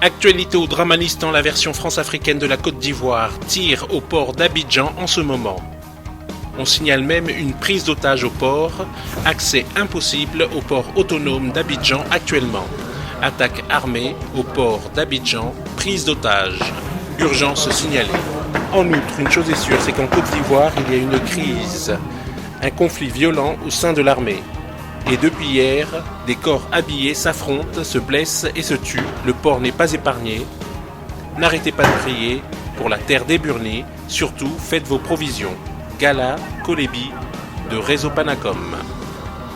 Actualité au Dramanistan, la version France-africaine de la Côte d'Ivoire tire au port d'Abidjan en ce moment. On signale même une prise d'otage au port, accès impossible au port autonome d'Abidjan actuellement. Attaque armée au port d'Abidjan, prise d'otage. Urgence signalée. En outre, une chose est sûre, c'est qu'en Côte d'Ivoire, il y a une crise, un conflit violent au sein de l'armée. Et depuis hier, des corps habillés s'affrontent, se blessent et se tuent. Le port n'est pas épargné. N'arrêtez pas de prier pour la terre des Burnis. Surtout, faites vos provisions. Gala, Kolebi, de Réseau Panacom.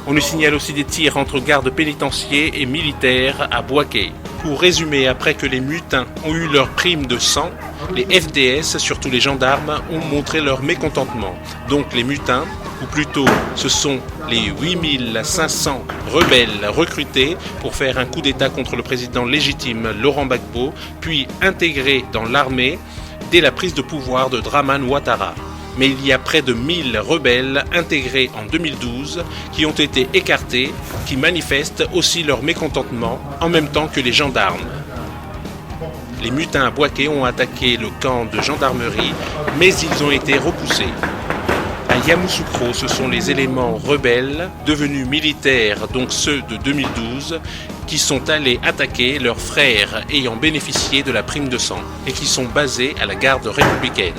On nous signale aussi des tirs entre gardes pénitentiaires et militaires à Bouaké. Pour résumer, après que les mutins ont eu leur prime de sang, les FDS, surtout les gendarmes, ont montré leur mécontentement. Donc les mutins, ou plutôt ce sont les 8500 rebelles recrutés pour faire un coup d'État contre le président légitime Laurent Gbagbo, puis intégrés dans l'armée dès la prise de pouvoir de Dramane Ouattara. Mais il y a près de 1000 rebelles intégrés en 2012 qui ont été écartés, qui manifestent aussi leur mécontentement en même temps que les gendarmes. Les mutins à Bouaké ont attaqué le camp de gendarmerie, mais ils ont été repoussés. À Yamoussoukro, ce sont les éléments rebelles, devenus militaires, donc ceux de 2012, qui sont allés attaquer leurs frères ayant bénéficié de la prime de sang et qui sont basés à la garde républicaine.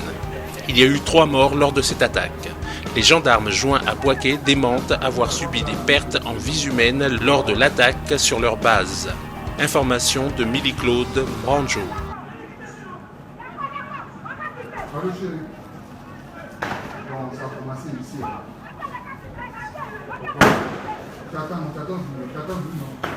Il y a eu 3 morts lors de cette attaque. Les gendarmes joints à Bouaké démentent avoir subi des pertes en vies humaines lors de l'attaque sur leur base. Information de Milly-Claude Branjo. Allô chérie. Bon, ça a commencé ici. T'attends, non.